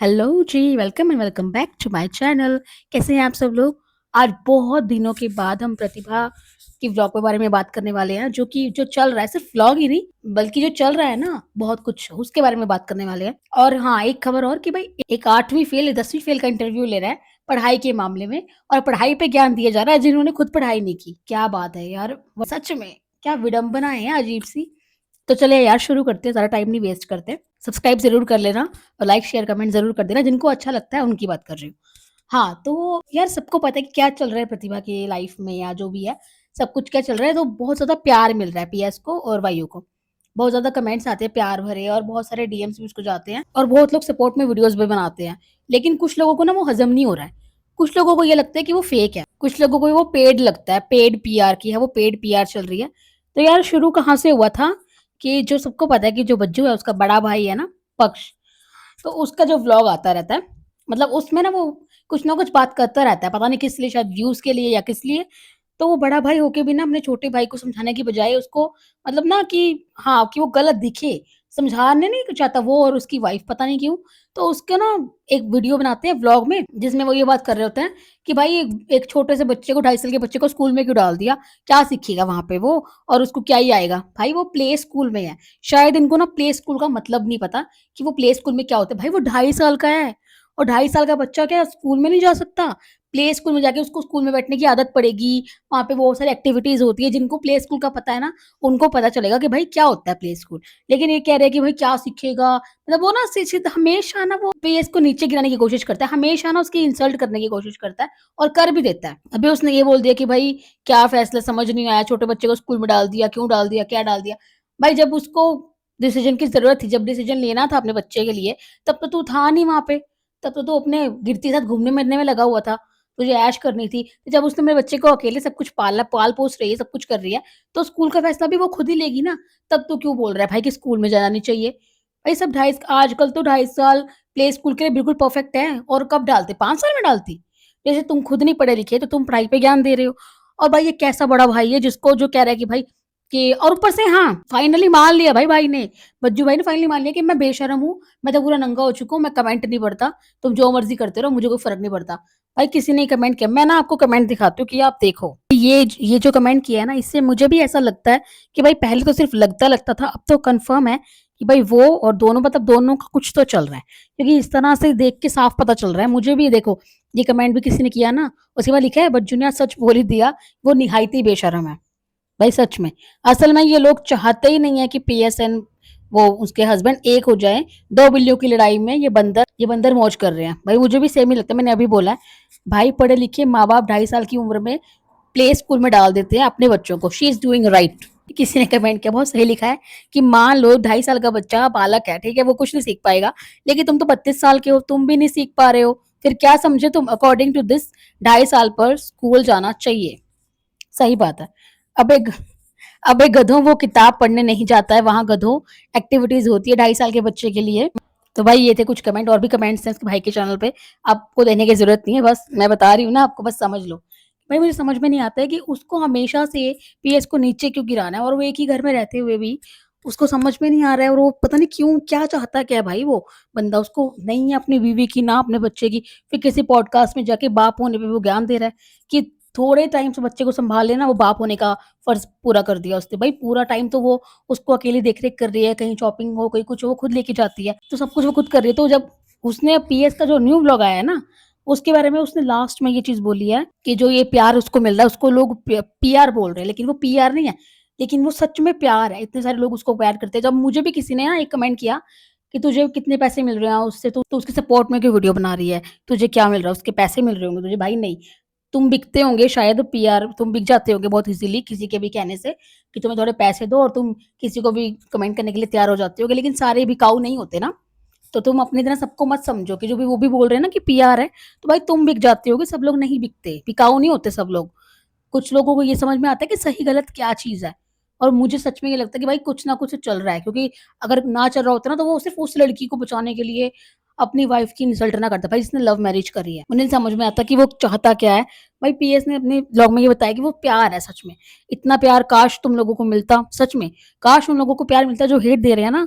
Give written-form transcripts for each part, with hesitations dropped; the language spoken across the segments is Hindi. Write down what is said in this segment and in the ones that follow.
Hello ji, welcome and welcome back to my channel. कैसे हैं आप सब लोग? आज बहुत दिनों के बाद हम प्रतिभा की व्लॉग के बारे में बात करने वाले हैं, जो चल रहा है, सिर्फ व्लॉग ही नहीं, बल्कि जो चल रहा है ना, बहुत कुछ, उसके बारे में बात करने वाले हैं। और हाँ, एक खबर और कि भाई एक 8वीं फेल, 10वीं फेल का इंटरव्यू ले रहा है पढ़ाई के मामले में और पढ़ाई पे ज्ञान दिया जा रहा है जिन्होंने खुद पढ़ाई नहीं की। क्या बात है यार! सच में, क्या विडंबना है अजीब-सी। तो चलिए यार शुरू करते हैं, ज़्यादा टाइम नहीं वेस्ट करते। सब्सक्राइब ज़रूर कर लेना और लाइक, शेयर, कमेंट ज़रूर कर देना, जिनको अच्छा लगता है उनकी बात कर रही हूँ। हाँ, तो यार सबको पता है कि क्या चल रहा है प्रतिभा की लाइफ़ में या जो भी है, सब कुछ क्या चल रहा है, तो बहुत ज़्यादा प्यार मिल रहा है पीएस को और वायु को। बहुत ज़्यादा कमेंट्स आते हैं प्यार भरे और बहुत सारे डीएम्स भी उसको जाते हैं और बहुत लोग सपोर्ट में वीडियोज़ भी बनाते हैं। लेकिन कुछ लोगों को ना वो हज़म नहीं हो रहा है। कुछ लोगों को ये लगता है कि वो फेक है, कुछ लोगों को वो पेड लगता है, पेड पीआर की है, वो पेड पीआर चल रही है। तो यार शुरू कहाँ से हुआ था कि जो सबको पता है कि जो बज्जू है उसका बड़ा भाई है ना पक्ष, तो उसका जो व्लॉग आता रहता है, मतलब उसमें ना वो कुछ ना कुछ बात करता रहता है, पता नहीं किस लिए, शायद व्यूज़ के लिए या किस लिए। तो वो बड़ा भाई होके भी ना अपने छोटे भाई को समझाने की बजाय उसको, मतलब ना कि हाँ, कि वो गलत दिखे, समझाने नहीं चाहता वो और उसकी वाइफ़, पता नहीं क्यों। तो उसका ना एक वीडियो बनाते हैं व्लॉग में, जिसमें वो ये बात कर रहे होते हैं कि भाई एक छोटे से बच्चे को, 2.5 साल के बच्चे को स्कूल में क्यों डाल दिया? क्या सीखेगा वहाँ पे वो और उसको क्या ही आएगा? भाई वो प्ले स्कूल में है। शायद इनको ना प्ले स्कूल का मतलब नहीं पता कि वो प्ले स्कूल में क्या होता है। भाई वो 2.5 साल का है और 2.5 साल का बच्चा क्या स्कूल में नहीं जा सकता? प्ले स्कूल में जाके उसको स्कूल में बैठने की आदत पड़ेगी, वहाँ पे बहुत सारी एक्टिविटीज़ होती है, जिनको प्ले स्कूल का पता है ना, उनको पता चलेगा कि भाई क्या होता है प्ले स्कूल। लेकिन ये कह रहे हैं कि भाई क्या सीखेगा? मतलब वो ना सिर्फ़ हमेशा ना वो पेस को नीचे गिराने की कोशिश करता है, हमेशा ना उसकी इंसल्ट करने की कोशिश करता है और कर भी देता है। अभी उसने ये बोल दिया कि भाई क्या फ़ैसला समझ नहीं आया, छोटे बच्चे को स्कूल में डाल दिया, क्यों डाल दिया, क्या डाल दिया? भाई जब उसको डिसीज़न की ज़रूरत थी, जब डिसीज़न लेना था अपने बच्चे के लिए, तब तो तू था नहीं वहाँ पे। तब तो तू अपने गिरती के साथ घूमने-फिरने में लगा हुआ था। तुझे ऐश करनी थी। तो जब उसने मेरे बच्चे को अकेले सब कुछ पाल-पोस रही है, सब कुछ कर रही है, तो स्कूल का फ़ैसला भी वो खुद ही लेगी ना। तब तू क्यों बोल रहा है भाई कि स्कूल में जाना नहीं चाहिए? भाई सब ढाई आजकल तो 2.5 साल प्ले स्कूल के लिए बिल्कुल परफेक्ट है और कब डालते? 5 साल में डालती? जैसे तुम खुद नहीं पढ़े लिखे, तो तुम पढ़ाई पे ज्ञान दे रहे हो। और भाई ये कैसा बड़ा भाई है जिसको जो कह रहा है कि भाई कि और ऊपर से हाँ, फाइनली मान लिया भाई ने, बज्जू भाई ने फाइनली मान लिया कि मैं बेशर्म हूँ, मैं तो पूरा नंगा हो चुका हूँ, मैं कमेंट नहीं पढ़ता, तुम जो मर्ज़ी करते रहो, मुझे कोई फ़र्क नहीं पड़ता। भाई किसी ने कमेंट किया, मैं ना आपको कमेंट दिखाती हूँ कि आप देखो। ये जो कमेंट किया है ना, इससे मुझे भी ऐसा लगता है कि भाई पहले तो सिर्फ़ लगता था, अब तो कन्फर्म है कि भाई वो और दोनों, मतलब दोनों का कुछ तो चल रहा है। क्योंकि इस तरह से देख के साफ पता चल रहा है। मुझे भी देखो, ये कमेंट भी किसी ने किया ना, उसके बाद लिखा है बज्जू ने आज सच बोल ही दिया, वो निहायती ही बेशर्म है। भाई सच में। असल में ये लोग चाहते ही नहीं है कि पीएसएन, वो उसके हस्बैंड एक हो जाएँ। 2 बिल्लियों की लड़ाई में ये बंदर मौज कर रहे हैं। भाई मुझे भी सेम ही लगता है, मैंने अभी बोला है। भाई पढ़े-लिखे माँ-बाप 2.5 साल की उम्र में प्ले स्कूल में डाल देते हैं अपने बच्चों को। She is doing right. किसी ने कमेंट किया, बहुत सही लिखा है कि मान लो 2.5 साल का बच्चा बालक है, ठीक है? वो कुछ नहीं सीख पाएगा। लेकिन तुम तो 32 साल के हो, तुम भी नहीं सीख पा रहे हो। फिर क्या समझे तुम? अकॉर्डिंग टू दिस 2.5 साल पर स्कूल जाना चाहिए। सही बात है। अब एक अबे गधों, वो किताब पढ़ने नहीं जाता है, वहाँ गधों एक्टिविटीज़ होती है 2.5 साल के बच्चे के लिए। तो भाई ये थे कुछ कमेंट, और भी कमेंट्स हैं उसके भाई के चैनल पे, आपको देने की ज़रूरत नहीं है, बस मैं बता रही हूँ ना आपको, बस समझ लो। भाई मुझे समझ में नहीं आता है कि उसको हमेशा से पीएस को नीचे क्यों गिराना है, और वो एक ही घर में रहते हुए भी उसको समझ में नहीं आ रहा है, और वो पता नहीं क्यों, क्या चाहता क्या है भाई वो बंदा? उसको नहीं है अपनी बीवी की, ना अपने बच्चे की, फिर किसी पॉडकास्ट में जाके बाप होने पे वो ज्ञान दे रहा है कि थोड़े टाइम से बच्चे को सँभाल लेना, वो बाप होने का फ़र्ज़ पूरा कर दिया उसने। भाई पूरा टाइम तो वो उसको अकेली देख-रेख कर रही है, कहीं शॉपिंग हो, कहीं कुछ हो, वो खुद लेके जाती है, तो सब कुछ वो खुद कर रही है। तो जब उसने पीएस का जो न्यू व्लॉग आया है ना, उसके बारे में उसने लास्ट में ये चीज़ बोली है कि जो ये प्यार उसको मिल रहा है, उसको लोग पीआर बोल रहे हैं, लेकिन वो पीआर नहीं है, लेकिन वो सच में प्यार है। इतने सारे लोग उसको प्यार करते हैं। जब मुझे भी किसी ने ना एक कमेंट किया कि तुझे कितने पैसे मिल रहे हैं उससे, तो उसके सपोर्ट में क्यों वीडियो बना रही है? तुझे क्या मिल रहा है? उसके पैसे मिल रहे होंगे तुझे। भाई नहीं, तुम बिकते होंगे शायद, पीआर तुम बिक जाते होंगे बहुत ईज़िली किसी के भी कहने से कि तुम्हें थोड़े पैसे दो और तुम किसी को भी कमेंट करने के लिए तैयार हो जाते होगे, लेकिन सारे बिकाऊ नहीं होते ना। तो तुम अपनी तरह सबको मत समझो कि जो भी वो भी बोल रहे हैं ना कि पीआर है, तो भाई तुम बिक जाते होगे, सब लोग नहीं बिकते, बिकाऊ नहीं होते सब लोग। कुछ लोगों को ये समझ में आता है कि सही गलत क्या चीज़ है, और मुझे सच में ये लगता है कि भाई कुछ ना कुछ चल रहा है, क्योंकि अगर ना चल रहा होता ना, तो वो सिर्फ़ उस लड़की को बचाने के लिए अपनी वाइफ़ की इंसल्ट ना करता। भाई जिसने लव मैरिज करी है, उन्हें समझ में आता कि वो चाहता क्या है। भाई पीएस ने अपने ब्लॉग में ये बताया कि वो प्यार है सच में। इतना प्यार काश तुम लोगों को मिलता, सच में। काश उन लोगों को प्यार मिलता जो हेट दे रहे हैं ना,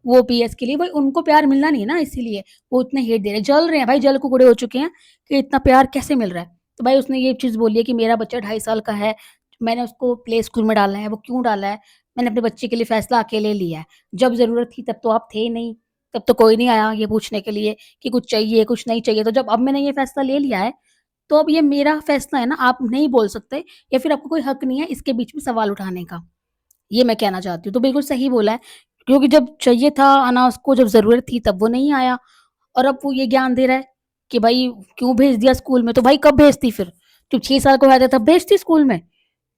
वो पीएस के लिए भाई उनको प्यार मिलना नहीं है ना, इसीलिए वो इतने हेट दे रहे हैं, जल रहे हैं भाई, जल कुकुड़े हो चुके हैं कि इतना प्यार कैसे मिल रहा है। तो भाई उसने ये चीज़ बोली है कि मेरा बच्चा 2.5 साल का है, मैंने उसको प्ले स्कूल में डाला है, वो क्यों डाला है? मैंने अपने बच्चे के लिए फैसला अकेले लिया है। जब ज़रूरत थी तब तो आप थे नहीं, तब तो कोई नहीं आया ये पूछने के लिए कि कुछ चाहिए, कुछ नहीं चाहिए। तो जब अब मैंने ये फैसला ले लिया है, तो अब ये मेरा फैसला है ना, आप नहीं बोल सकते या फिर आपको कोई हक नहीं है इसके बीच में सवाल उठाने का। ये मैं कहना चाहती हूँ। तो बिल्कुल सही बोला है, क्योंकि जब चाहिए था आना उसको, जब ज़रूरत थी तब वो नहीं आया और अब वो ये ज्ञान दे रहा है कि भाई क्यों भेज दिया स्कूल में? तो भाई कब भेजती फिर? जब 6 साल का हो जाता तब भेजती स्कूल में।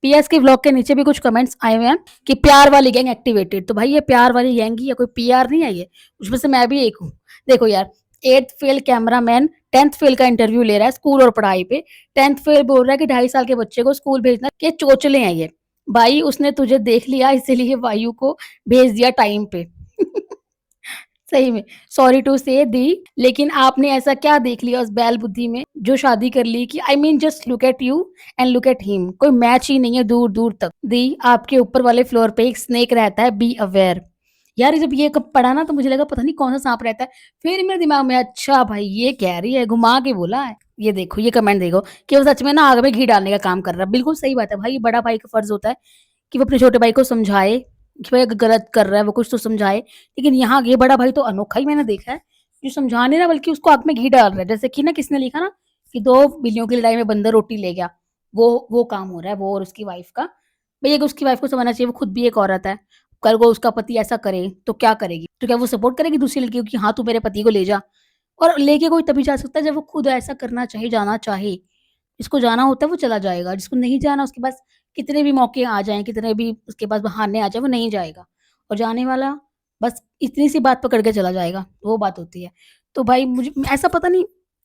पीएस के व्लॉग के नीचे भी कुछ कमेंट्स आए हुए हैं कि प्यार वाली गैंग एक्टिवेटेड। तो भाई ये प्यार वाली गैंग ही है, कोई पीआर नहीं है ये। उसमें से मैं भी एक हूँ। देखो यार, 8th fail cameraman 10th fail का इंटरव्यू ले रहा है स्कूल और पढ़ाई पे। 10th फेल बोल रहा है कि 2.5 साल के बच्चे को स्कूल भेजना के चोचले हैं ये। भाई उसने तुझे देख लिया इसीलिए वायु को भेज दिया टाइम पे। सही में, सॉरी टू से दी, लेकिन आपने ऐसा क्या देख लिया उस बैल बुद्धि में जो शादी कर ली कि I mean just look at you and look at him, कोई मैच ही नहीं है दूर दूर तक। दी, आपके ऊपर वाले फ्लोर पे एक स्नेक रहता है, बी अवेयर। यार जब ये कब पढ़ा ना तो मुझे लगा पता नहीं कौन सा सांप रहता है, फिर मेरे दिमाग में अच्छा भाई ये कह रही है, घुमा के बोला है। ये देखो, ये कमेंट देखो कि वो सच में ना आग में घी डालने का काम कर रहा है। बिल्कुल सही बात है भाई, बड़ा भाई का फर्ज होता है कि वो अपने छोटे भाई को समझाए कि भाई अगर गलत कर रहा है वो कुछ तो समझाए। लेकिन यहाँ ये बड़ा भाई तो अनोखा ही मैंने देखा है, जो समझा नहीं रहा बल्कि उसको आग में घी डाल रहा है। जैसे कि ना किसने लिखा ना कि 2 बिल्लियों की लड़ाई में बंदर रोटी ले गया, वो काम हो रहा है वो और उसकी वाइफ का। भई अगर उसकी वाइफ को समझना चाहिए, वो खुद भी एक औरत है। कल को उसका पति ऐसा करे तो क्या करेगी? तो क्या वो सपोर्ट करेगी दूसरी लड़की को कि हाँ, तू मेरे पति को ले जा? और लेके कोई तभी जा सकता है जब वो खुद ऐसा करना चाहे, जाना चाहे। जिसको जाना होता है वो चला जाएगा, जिसको नहीं जाना उसके पास कितने भी मौके आ जाएँ, कितने भी उसके पास बहाने आ जाएँ, वो नहीं जाएगा। और जाने वाला बस इतनी सी बात पकड़ के चला जाएगा, वो बात होती है। तो भाई मुझे ऐसा पता नहीं,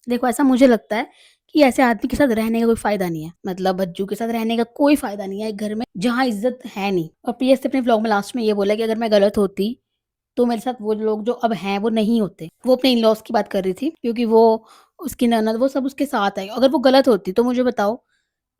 देखो ऐसा मुझे लगता है कि ऐसे आदमी के साथ रहने का कोई फ़ायदा नहीं है। मतलब बच्चों के साथ रहने का कोई फ़ायदा नहीं है एक घर में जहाँ इज़्ज़त है नहीं। और पीएस ने अपने व्लॉग में लास्ट में ये बोला कि अगर मैं गलत होती तो मेरे साथ वो लोग जो अब हैं वो नहीं होते। वो अपने इन-लॉज़ की बात कर रही थी क्योंकि वो उसकी ननद वो सब उसके साथ है। अगर वो गलत होती तो मुझे बताओ,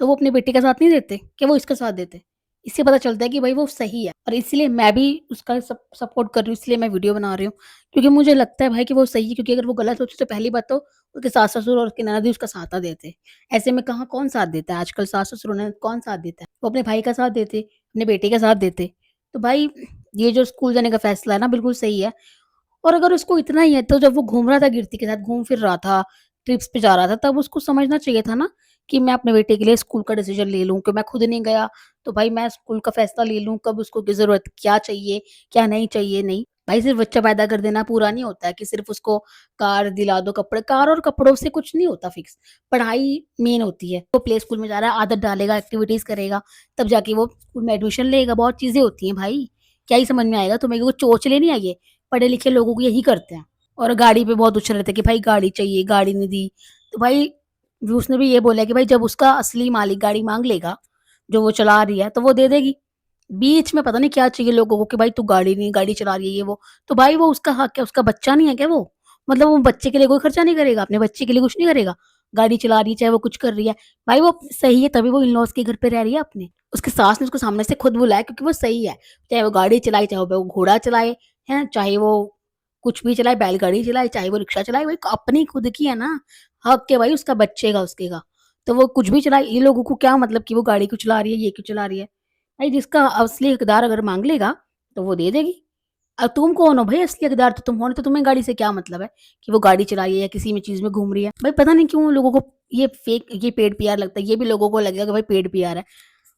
तो वो अपने बेटे का साथ नहीं देते? क्या वो इसका साथ देते? इससे पता चलता है कि भई वो सही है और इसलिए मैं भी उसका सपोर्ट कर रही हूँ, इसलिए मैं वीडियो बना रही हूँ। क्योंकि मुझे लगता है भाई कि वो सही है, क्योंकि अगर वो गलत होती तो पहली बात तो उसके सास-ससुर और उसकी ननद ही उसका साथ ना देते। ऐसे में कहाँ कौन साथ देता है आजकल, सास-ससुर और ननद कौन साथ देता है? वो अपने भाई का साथ देते, अपने बेटे का साथ देते। तो भाई ये जो स्कूल जाने का फैसला है ना बिल्कुल सही है। और अगर उसको इतना ही है तो जब वो घूम रहा था कीर्ति के साथ, घूम फिर रहा था, ट्रिप्स पे जा रहा था, तब उसको समझना चाहिए था ना कि मैं अपने बेटे के लिए स्कूल का डिसीज़न ले लूँ, कि मैं खुद नहीं गया, तो भाई मैं स्कूल का फैसला ले लूँ, कब उसको की ज़रूरत, क्या चाहिए, क्या नहीं चाहिए, नहीं। भाई सिर्फ़ बच्चा पैदा कर देना पूरा नहीं होता है कि सिर्फ़ उसको कार दिला दो, कपड़े, कार और कपड़ों से कुछ नहीं होता फिक्स, पढ़ाई मेन होती है। वो प्ले स्कूल में जा रहा है, आदत डालेगा, एक्टिविटीज़ करेगा, तब जाके वो स्कूल में एडमिशन लेगा, बहुत चीज़ें होती हैं भाई। क्या ही समझ में आएगा तुम्हें कि वो चोंचले नहीं है ये। पढ़े-लिखे लोगों को यही करते हैं। और गाड़ी पे बहुत उछल रहे थे कि भाई गाड़ी चाहिए, गाड़ी नहीं दी। तो भाई उसने भी ये बोला कि भाई जब उसका असली मालिक गाड़ी माँग लेगा, जो वो चला रही है, तो वो दे देगी। बीच में पता नहीं क्या चाहिए लोगों को कि भाई तू गाड़ी नहीं, गाड़ी चला रही है ये वो। तो भाई वो उसका हक है, उसका बच्चा नहीं है क्या वो? मतलब वो बच्चे के लिए कोई खर्चा नहीं करेगा, अपने बच्चे के लिए कुछ नहीं करेगा। गाड़ी चला रही है, चाहे वो कुछ कर रही है। भाई वो सही है तभी वो इन-लॉज़ के घर पे रह रही है अपने। उसकी सास ने उसको सामने से खुद बुलाया क्योंकि वो सही है। चाहे वो गाड़ी चलाए, चाहे वो घोड़ा चलाए, हैं? चाहे वो कुछ भी चलाए, बैलगाड़ी चलाए, चाहे वो रिक्शा चलाए, भाई अपनी खुद की है ना। हक है भाई उसका बच्चे का, उसके का। तो वो कुछ भी चलाए, ये लोगों को क्या मतलब कि वो गाड़ी क्यों चला रही है, ये क्यों चला रही है। भाई जिसका असली हकदार अगर माँग लेगा, तो वो दे देगी। तुम कौन हो भई असली हकदार, तो तुम हो नहीं तो तुम्हें गाड़ी से क्या मतलब है कि वो गाड़ी चला रही है या किसी में चीज़ में घूम रही है। भाई पता नहीं क्यों लोगों को ये फेक, ये पेड पीआर लगता है, ये भी लोगों को लगेगा कि भाई पेड पीआर है।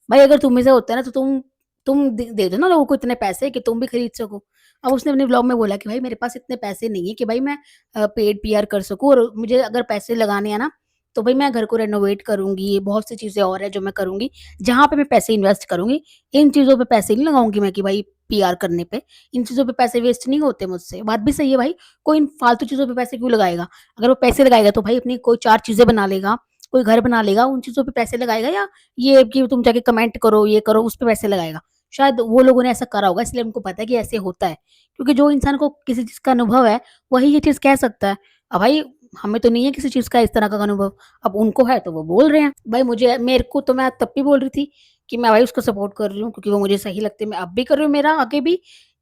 भाई अगर तुम में से होता है ना तो तुम दे दो ना लोगों को इतने पैसे कि तुम भी खरीद सको। अब उसने अपने व्लॉग में बोला कि भाई मेरे पास इतने पैसे नहीं है कि भाई मैं पेड पीआर कर सकूँ, और मुझे अगर पैसे लगाने हैं ना, तो भाई मैं घर को रेनोवेट करूँगी, बहुत सी चीज़ें और हैं जो मैं करूँगी, जहाँ पे मैं पैसे इन्वेस्ट करूँगी। इन चीज़ों पे पैसे नहीं लगाऊँगी मैं कि भाई पीआर करने पे, इन चीज़ों पे पैसे वेस्ट नहीं होते मुझसे। बात भी सही है भाई, कोई इन फालतू चीज़ों पे पैसे क्यों लगाएगा? अगर वो पैसे लगाएगा तो भाई अपनी कोई 4 चीज़ें बना लेगा, कोई घर बना लेगा, उन चीज़ों पे पैसे लगाएगा, या ये कि तुम जाके कमेंट करो, ये करो, उस पे पैसे लगाएगा। शायद वो लोगों ने ऐसा करा होगा इसलिए उनको पता है कि ऐसे होता है। क्योंकि जो इंसान को किसी चीज़ का अनुभव है, वही ये चीज़ कह सकता है। अब भाई हमें तो नहीं है किसी चीज़ का इस तरह का अनुभव, अब उनको है तो वो बोल रहे हैं। भाई मेरे को तो मैं तब भी बोल रही थी कि मैं भाई उसको सपोर्ट कर रही हूँ क्योंकि वो मुझे सही लगते हैं, मैं अब भी कर रही हूँ, मेरा आगे भी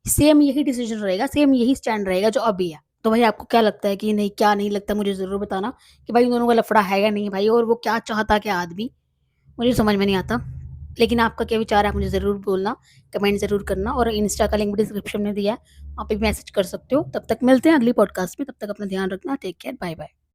सेम यही डिसीज़न रहेगा, सेम यही स्टैंड रहेगा जो अभी है। तो भाई आपको क्या लगता है कि नहीं क्या नहीं लगता मुझे ज़रूर बताना कि भाई उन दोनों का लफड़ा है या नहीं भाई और वो क्या चाहता क्या आदमी? मुझे समझ में नहीं आता। लेकिन आपका क्या विचार है आप मुझे ज़रूर बोलना, कमेंट ज़रूर करना और इंस्टा का लिंक भी डिस्क्रिप्शन में दिया है, वहाँ पे भी मैसेज कर सकते हो। तब तक मिलते हैं अगली पॉडकास्ट में, तब तक अपना ध्यान रखना। Take care, bye-bye.